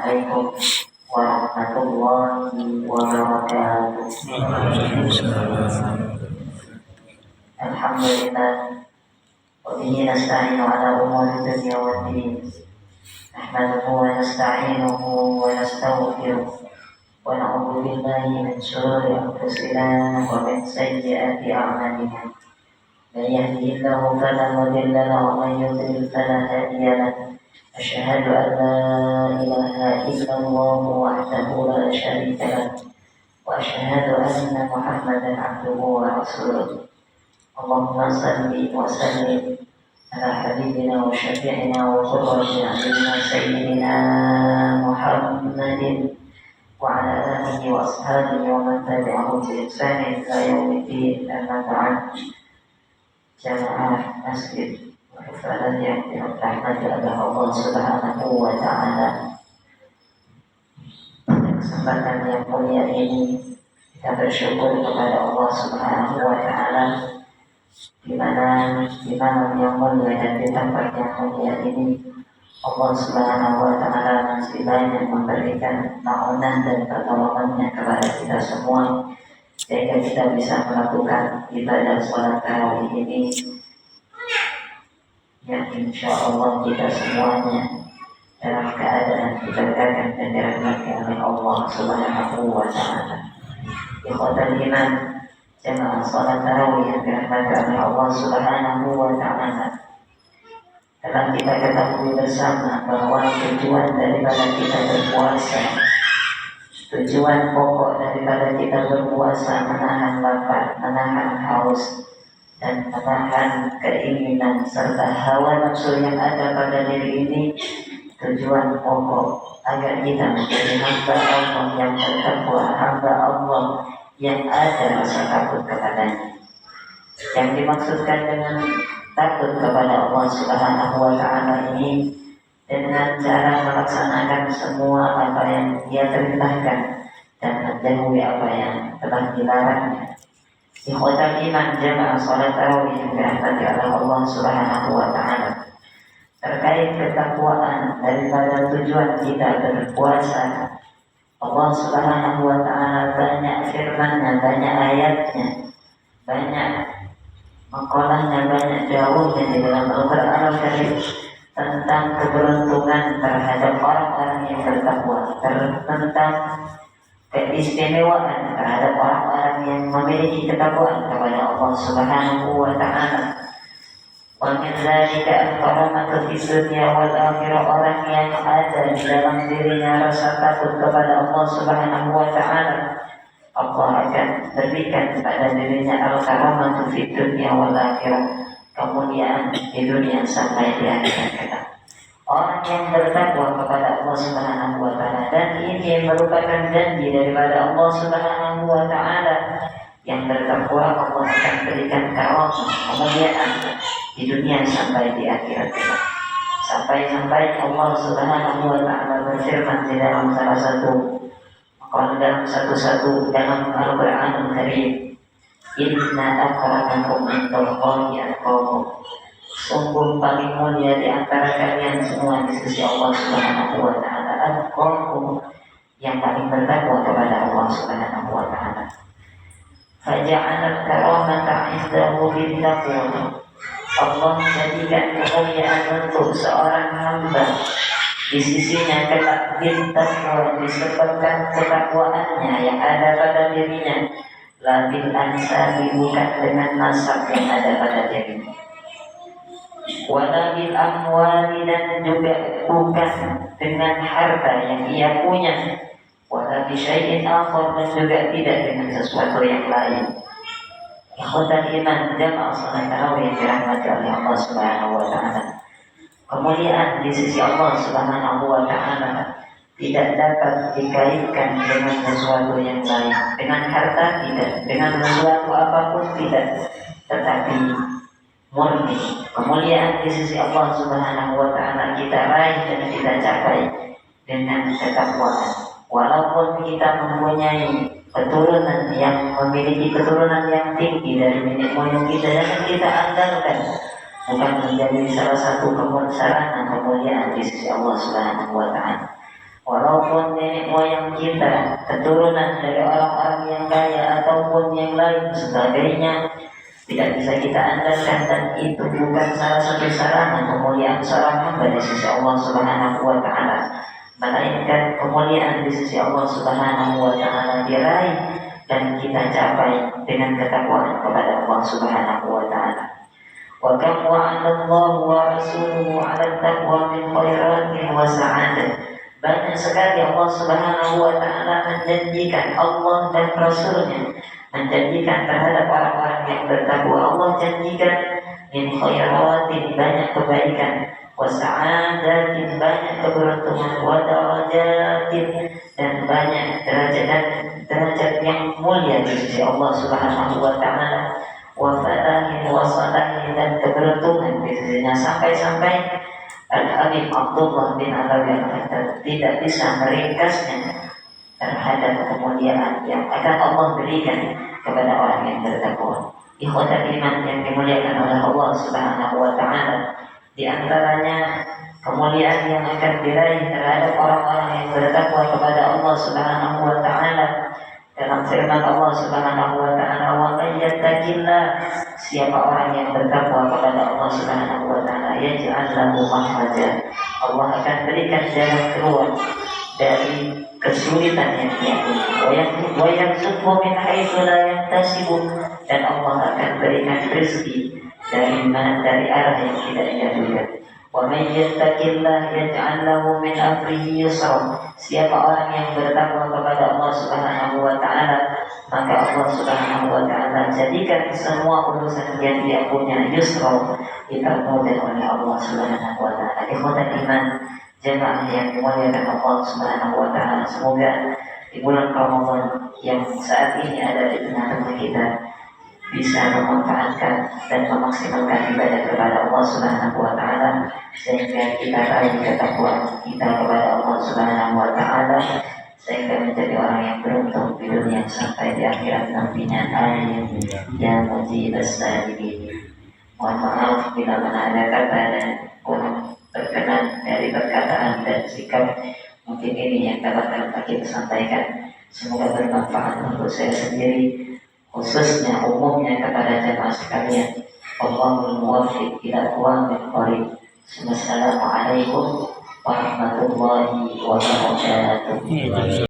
Assalamualaikum warahmatullahi wabarakatuh. Alhamdulillah wa bihi nasta'inu ala umuri dunya waddin. Nahmaduhu wa nasta'inuhu wa nastaghfiruh wa na'udzu billahi min shururi anfusina wa min sayyiati a'malina. Man yahdihillahu fala mudilla lahu wa man yudlil fala hadiya lahu. أشهد أن لا إله إلا الله وحده لا شريك له وأشهد أن محمدا عبده ورسوله اللهم صل وسلم على حبيبنا وشفيعنا وقرة أعيننا سيدنا محمد وعلى آله وأصحابه ومن تبعهم بإحسان إلى يوم الدين أما بعد جماعة مسجد Kepada yang dirahmati oleh Allah Subhanahu wa Ta'ala, kesempatan yang mulia ini kita bersyukur kepada Allah Subhanahu wa Ta'ala di mana yang mulia dan di tempat yang mulia ini Allah Subhanahu wa Ta'ala masih banyak memberikan naungan dan pertolongannya kepada kita semua sehingga kita bisa melakukan ibadah sholat tarawih ini yang insya Allah kita semuanya dalam keadaan diberkati dan dirahmati oleh Allah Subhanahu wa Ta'ala. Ikhwatal iman, jemaah salat tarawih yang dirahmati oleh Allah Subhanahu wa Ta'ala. Dalam kita ketahui bersama bahwa tujuan daripada kita berpuasa, tujuan pokok daripada kita berpuasa menahan lapar, menahan haus, dan menahan keinginan serta hawa nafsu yang ada pada diri ini. Tujuan pokok agar kita menjadi hamba Allah yang bertakwa, hamba Allah yang ada rasa takut kepadanya. Yang dimaksudkan dengan takut kepada Allah Subhanahu wa Ta'ala ini dengan cara melaksanakan semua apa yang Dia perintahkan dan menjauhi apa yang telah dilarangnya. Ikhwatal iman, jamaah salat tarawih yang dirahmati oleh Allah Subhanahu wa Ta'ala. Terkait ketakwaan daripada tujuan kita berpuasa, Allah Subhanahu wa Ta'ala banyak firman-Nya, banyak ayatnya, banyak maqalahnya, banyak jauhnya di dalam Al-Qur'an Al-Karim tentang keberuntungan terhadap orang-orang yang bertakwa, tentang keistimewaan terhadap orang-orang yang memiliki ketakwaan kepada Allah Subhanahu wa Ta'ala. Wa min dzalika al-karamatu fid dunya wal akhirah, orang yang ada di dalam dirinya rasa takut kepada Allah Subhanahu wa Ta'ala, Allah akan berikan pada dirinya al-karamatu fid dunya wal akhirah, kemuliaan di dunia sampai di akhirat kelak. Orang yang bertakwa kepada Allah Subhanahu wa Ta'ala, dan ini merupakan janji daripada Allah Subhanahu wa Ta'ala, yang bertakwa Allah akan berikan karamah, kemuliaan di dunia sampai di akhirat kelak. Sampai Allah Subhanahu wa Ta'ala berfirman di dalam salah satu dalam Al-Qur'an Al-Karim, inna akramakum indallahi atqakum, sungguh paling mulia di antara kalian semua di sisi Allah Subhanahu wa Ta'ala atqakum, yang paling bertakwa kepada Allah Subhanahu wa Ta'ala. Faja'ala karamata 'indahu bittaqwa, Allah menjadikan kemuliaan untuk seorang hamba di sisinya kelak bittaqwa, disebabkan ketakwaannya yang ada pada dirinya, la bil ansabi, bukan dengan nasab yang ada pada dirinya, wala bil amwali, dan juga bukan dengan harta yang ia punya, wala bi syai'in akhar, dan juga tidak dengan sesuatu yang lain. Ikhwatal iman, jamaah salat tarawih yang dirahmati oleh Allah Subhanahu wa Ta'ala, kemuliaan di sisi Allah Subhanahu wa Ta'ala tidak dapat dikaitkan dengan sesuatu yang lain, dengan harta tidak, dengan sesuatu apapun tidak, tetapi murni kemuliaan di sisi Allah Subhanahu wa Ta'ala kita raih dan kita capai dengan ketakwaan. Walaupun kita mempunyai keturunan yang memiliki keturunan yang tinggi dari nenek moyang kita, jangan kita andalkan bukan menjadi salah satu sarana kemuliaan di sisi Allah Subhanahu wa Ta'ala. nenek moyang kita, keturunan dari orang-orang yang kaya ataupun yang lain sebagainya, tidak bisa kita andalkan, dan itu bukan salah satu sarana kemuliaan seorang hamba di sisi Allah Subhanahu wa Ta'ala, melainkan kemuliaan di sisi Allah Subhanahu wa Ta'ala diraih dan kita capai dengan ketakwaan kepada Allah Subhanahu wa Ta'ala. Wa kam wa'adallahu wa rasuluhu 'ala taqwa min khairatin wa sa'adah. Banyak sekali Allah Subhanahu wa Ta'ala menjanjikan, Allah dan Rasulnya menjanjikan terhadap orang-orang yang bertakwa. Allah janjikan min khairatin, banyak kebaikan, wa sa'adatin, banyak keberuntungan, wa darajatin, dan banyak derajat yang mulia di sisi Allah Subhanahu wa Ta'ala, wa falahin wa salahin, dan keberuntungan di sisinya. Sampai-sampai Al-Habib Abdullah bin Alawi Al-Haddad tidak bisa meringkasnya terhadap kemuliaan yang akan Allah berikan kepada orang yang bertakwa. Ikhwatul iman yang dimuliakan oleh Allah Subhanahu wa Ta'ala, di antaranya kemuliaan yang akan diraih terhadap orang-orang yang bertakwa kepada Allah Subhanahu wa Ta'ala dalam firman Allah Subhanahu wa Ta'ala, wa may yattaqillah, siapa orang yang bertakwa kepada Allah Subhanahu wa Ta'ala, yaj'al lahu makhraja, Allah akan berikan jalan keluar dari kesulitan yang dia punya, wa yarzuqhu min haitsu la yahtasib, dan Allah akan berikan rezeki dari arah yang tidak ia duga. Wa may yattaqillah yaj'al lahu min amrihi yusra, siapa orang yang bertakwa kepada Allah Subhanahu wa Ta'ala, maka Allah Subhanahu wa Ta'ala jadikan semua urusan yang dia punya yusra, dipermudah oleh Allah Subhanahu wa Ta'ala. Ikhwatul iman, jemaah yang dimuliakan Allah Subhanahu wa Ta'ala, semoga di bulan Ramadan yang saat ini ada di tengah-tengah kita bisa memanfaatkan dan memaksimalkan ibadah kepada Allah Subhanahu wa Ta'ala, sehingga kita raih ketakwaan kita kepada Allah Subhanahu wa Ta'ala, sehingga menjadi orang yang beruntung di dunia sampai di akhirat nantinya. Amin ya mujibas salihin. Mohon maaf bila mana ada kata dan kurang berkenan dari perkataan dan sikap. Mungkin ini yang dapat kita sampaikan, semoga bermanfaat untuk saya sendiri, khususnya umumnya kepada jemaah sekalian. Allahul muwaffiq ila aqwamit thoriq. Wassalamualaikum warahmatullahi wabarakatuh.